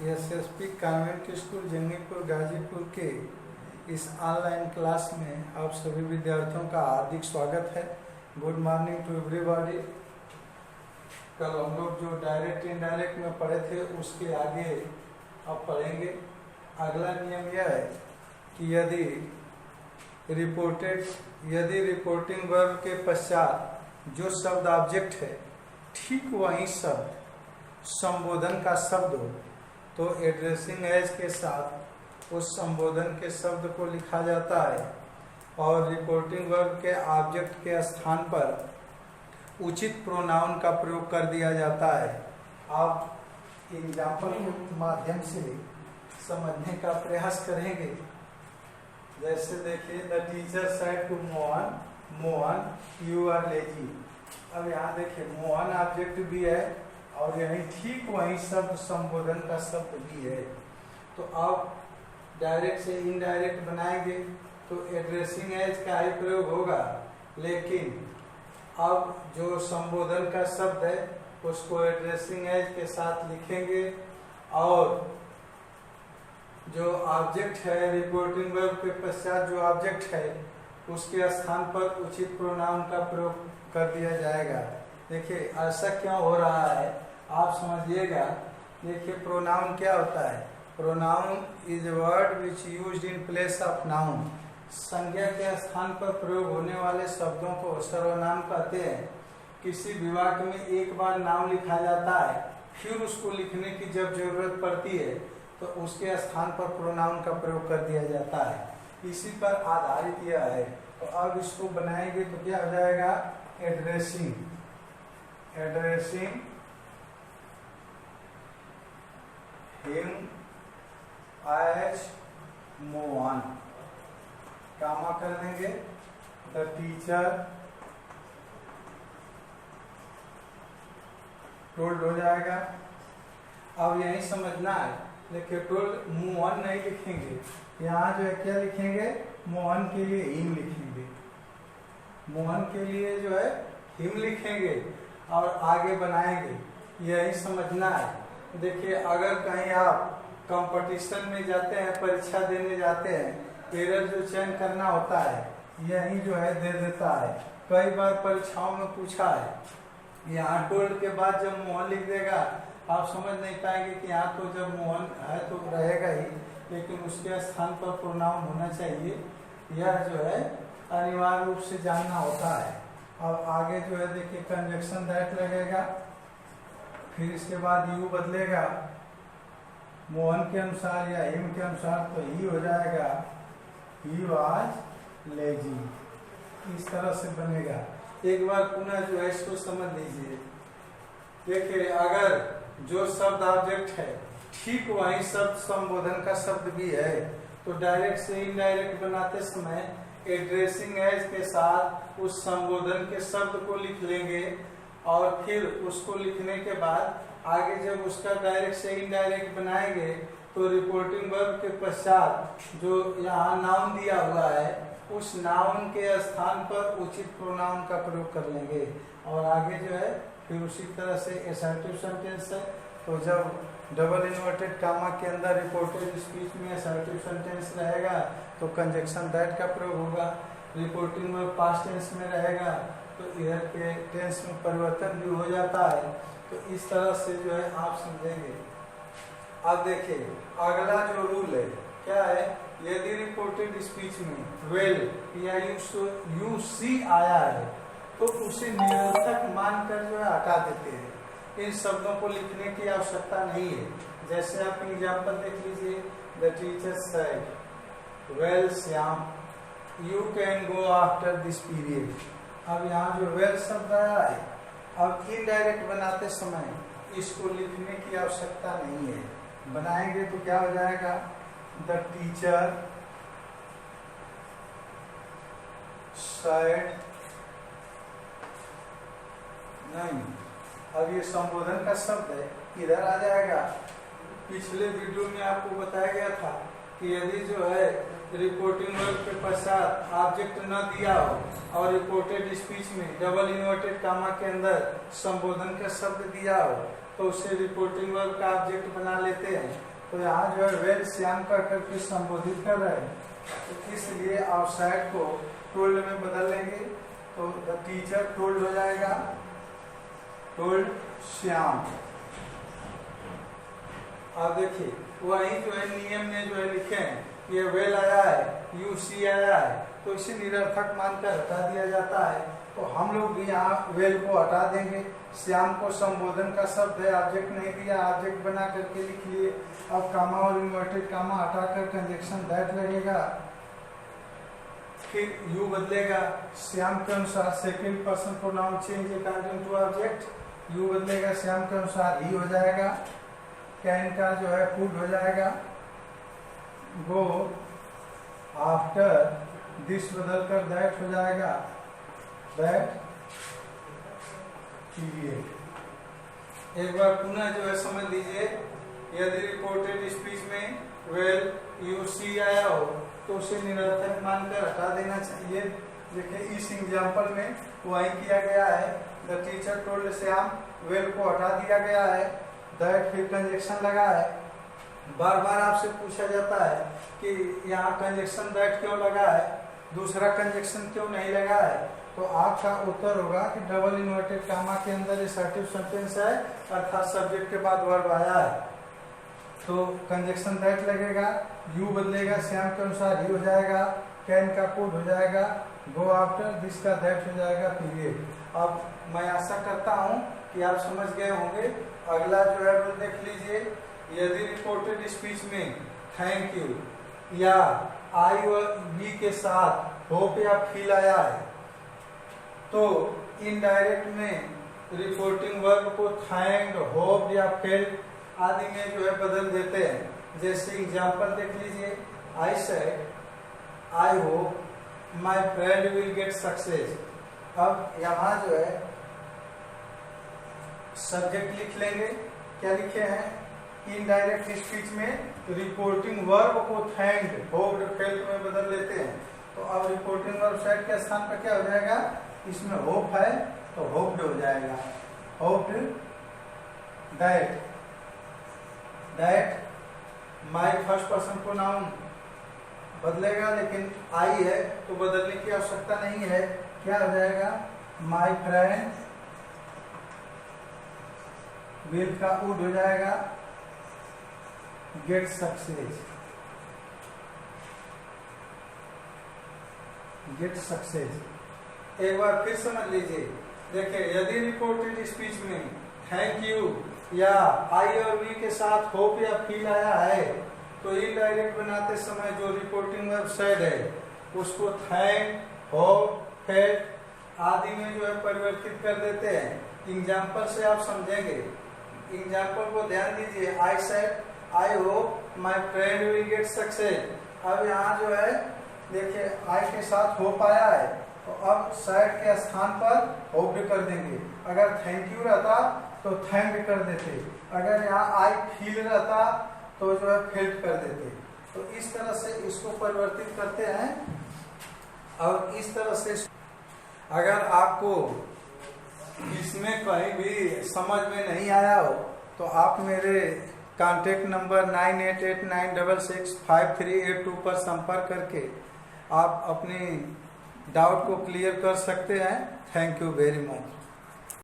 SSP convent school Jangipur Ghazipur के इस online class में आप सभी विद्यार्थियों का हार्दिक स्वागत है। Good morning to everybody. कल हम लोग जो डायरेक्ट इनडायरेक्ट में पढ़े थे उसके आगे अब पढ़ेंगे। अगला नियम यह है कि यदि रिपोर्टिंग वर्ब के पश्चात जो शब्द ऑब्जेक्ट है ठीक वही शब्द संबोधन का शब्द हो तो एड्रेसिंग एज के साथ उस संबोधन के शब्द को लिखा जाता है और रिपोर्टिंग वर्ब के ऑब्जेक्ट के स्थान पर उचित प्रोनाउन का प्रयोग कर दिया जाता है। आप एग्जाम्पल के माध्यम से समझने का प्रयास करेंगे। जैसे देखिए, the teacher said to Mohan, Mohan you are lazy. अब यहाँ देखिए मोहन ऑब्जेक्ट भी है और यही ठीक वही शब्द संबोधन का शब्द भी है। तो आप डायरेक्ट से इनडायरेक्ट बनाएंगे तो एड्रेसिंग एज का ही प्रयोग होगा, लेकिन अब जो संबोधन का शब्द है उसको एड्रेसिंग एज के साथ लिखेंगे और जो ऑब्जेक्ट है रिपोर्टिंग वर्ब के पश्चात जो ऑब्जेक्ट है उसके स्थान पर उचित प्रोनाउन का प्रयोग कर दिया जाएगा। देखिए ऐसा क्यों हो रहा है आप समझिएगा। देखिए प्रोनाउन क्या होता है। Pronoun is a word which used in place of noun. संज्ञा के स्थान पर प्रयोग होने वाले शब्दों को सर्वनाम कहते हैं। किसी विभाग में एक बार नाम लिखा जाता है, फिर उसको लिखने की जब जरूरत पड़ती है तो उसके स्थान पर प्रोनाउन का प्रयोग कर दिया जाता है। इसी पर आधारित यह है। तो अब इसको बनाएंगे तो क्या हो जाएगा, एड्रेसिंग हिम एज मोहन, कामा कर देंगे। द टीचर टोल्ड हो जाएगा। अब यही समझना है, देखिए टोल्ड मोहन नहीं लिखेंगे, यहाँ जो है क्या लिखेंगे, मोहन के लिए हिम लिखेंगे। मोहन के लिए जो है हिम लिखेंगे और आगे बनाएंगे, यही समझना है। देखिए अगर कहीं आप कंपटीशन में जाते हैं, परीक्षा देने जाते हैं, एरर जो चयन करना होता है यही जो है दे देता है। कई बार परीक्षाओं में पूछा है, यहाँ टोल्ड के बाद जब मोहन लिख देगा आप समझ नहीं पाएंगे कि यहाँ तो जब मोहन है तो रहेगा ही, लेकिन उसके स्थान पर प्रोनाउन होना चाहिए। यह जो है अनिवार्य रूप से जानना होता है। अब आगे जो है देखिए कंजक्शन दैट लगेगा, फिर इसके बाद यू बदलेगा मोहन के अनुसार या हिम के अनुसार, तो ही हो जाएगा ही वाज लेजी। इस तरह से बनेगा। एक बार पुनः जो है इसको समझ लीजिए। देखिए अगर जो शब्द ऑब्जेक्ट है ठीक वही शब्द संबोधन का शब्द भी है तो डायरेक्ट से इनडायरेक्ट बनाते समय एड्रेसिंग एज के साथ उस संबोधन के शब्द को लिख लेंगे और फिर उसको लिखने के बाद आगे जब उसका डायरेक्ट से इनडायरेक्ट बनाएंगे तो रिपोर्टिंग वर्ब के पश्चात जो यहाँ नाउन दिया हुआ है उस नाउन के स्थान पर उचित प्रोनाउन का प्रयोग कर लेंगे और आगे जो है फिर उसी तरह से असर्टिव सेंटेंस है। तो जब डबल इन्वर्टेड कामा के अंदर रिपोर्टेड स्पीच में असर्टिव सेंटेंस रहेगा तो कंजक्शन दैट का प्रयोग होगा। रिपोर्टिंग वर्ब पास्ट टेंस में रहेगा तो इधर के टेंस में परिवर्तन भी हो जाता है। तो इस तरह से जो है आप समझेंगे। अब देखिए अगला जो रूल है क्या है, यदि रिपोर्टेड स्पीच में वेल या यू सी आया है तो उसे निरर्थक मानकर जो है हटा देते हैं। इन शब्दों को लिखने की आवश्यकता नहीं है। जैसे आप एग्जाम्पल देख लीजिए, the teacher said well Shyam you can go after this period. अब यहाँ जो वेल शब्द आया है, अब इनडायरेक्ट बनाते समय इसको लिखने की आवश्यकता नहीं है। बनाएंगे तो क्या हो जाएगा, द टीचर सेड नहीं। अब ये संबोधन का शब्द है, इधर आ जाएगा। पिछले वीडियो में आपको बताया गया था कि यदि जो है रिपोर्टिंग वर्ब के पश्चात ऑब्जेक्ट न दिया हो और रिपोर्टेड स्पीच में डबल इन्वर्टेड कामा के अंदर संबोधन का शब्द दिया हो तो उसे रिपोर्टिंग वर्ब का ऑब्जेक्ट बना लेते हैं। तो यहाँ जो है वेल श्याम का करके संबोधित कर रहे हैं, तो इसलिए आउटसाइड को टोल्ड में बदल लेंगे। तो द टीचर टोल्ड हो जाएगा टोल्ड श्याम। अब देखिए वही जो है नियम में जो है लिखे हैं, ये वेल आया है, यू सी आया है, तो इसे निरर्थक मानकर हटा दिया जाता है। तो हम लोग भी यहाँ वेल को हटा देंगे। श्याम को संबोधन का शब्द है, ऑब्जेक्ट नहीं दिया, ऑब्जेक्ट बना करके लिख लिए। अब कामा और इन्वर्टेड कामा हटाकर कंजक्शन दैट लगेगा, फिर यू बदलेगा श्याम के अनुसार, second person pronoun change according to object, you बदलेगा श्याम के अनुसार ही हो जाएगा। कैन का जो है कुड हो जाएगा, गो आफ्टर दिस बदलकर दैट हो जाएगा, दैट पीरियड। एक बार पुनः जो है समझ लीजिए, यदि रिपोर्टेड स्पीच में वेल यू सी आया हो तो उसे निरर्थक मानकर हटा देना चाहिए। देखिए इस एग्जाम्पल में वही किया गया है, the teacher told Shyam, well को हटा दिया गया है, दैट फिर कंजक्शन लगा है। बार बार आपसे पूछा जाता है कि यहाँ कंजक्शन दैट क्यों लगा है, दूसरा कंजक्शन क्यों नहीं लगा है, तो आपका उत्तर होगा कि डबल इन्वर्टेड कामा के अंदर असर्टिव सेंटेंस है, अर्थात सब्जेक्ट के बाद वर्ब आया है, तो कंजक्शन दैट लगेगा, यू बदलेगा श्याम के अनुसार ही हो जाएगा, कैन का कुड हो जाएगा, गो आफ्टर दिस का दैट हो जाएगा पीरियड। अब मैं आशा करता हूँ कि आप समझ गए होंगे। अगला जो है वो देख लीजिए, यदि रिपोर्टेड स्पीच में थैंक यू या आई और बी के साथ होप या फील आया है, तो इनडायरेक्ट में रिपोर्टिंग वर्ब को थैंक, होप या फेल्ट आदि में जो है बदल देते हैं। जैसे एग्जांपल देख लीजिए, I said I hope my friend will get success. अब यहाँ जो है सब्जेक्ट लिख लेंगे, क्या लिखे हैं, इनडायरेक्ट स्पीच में रिपोर्टिंग वर्ब को थैंक, होप्ड, फेल्ट में बदल लेते हैं। तो अब रिपोर्टिंग वर्ब साइड के स्थान पर क्या हो जाएगा, इसमें होप है तो होप्ड हो जाएगा, hoped that, that my first person pronoun बदलेगा, लेकिन आई है तो बदलने की आवश्यकता नहीं है, क्या हो जाएगा, माय फ्रेंड विल का वुड हो जाएगा, गेट सक्सेस, गेट सक्सेस। एक बार फिर समझ लीजिए, देखिए यदि रिपोर्टेड स्पीच में थैंक यू या आई और वी के साथ होप या फील आया है, तो इनडायरेक्ट बनाते समय जो रिपोर्टिंग वर्ब साइड है उसको थैंक, होप, फेल्ट आदि में जो है परिवर्तित कर देते हैं। एग्जाम्पल से आप समझेंगे, एग्जाम्पल को ध्यान दीजिए, I said I hope my friend will get success. अब यहाँ जो है देखिए आई के साथ होप आया है, तो अब साइड के स्थान पर होप्ड कर देंगे। अगर थैंक यू रहता तो थैंक कर देते, अगर यहाँ आई फील रहता तो जो है फेल्ट कर देते। तो इस तरह से इसको परिवर्तित करते हैं। और इस तरह से अगर आपको इसमें कहीं भी समझ में नहीं आया हो तो आप मेरे कॉन्टेक्ट नंबर 9889665382 पर संपर्क करके आप अपनी डाउट को क्लियर कर सकते हैं। Thank you very much.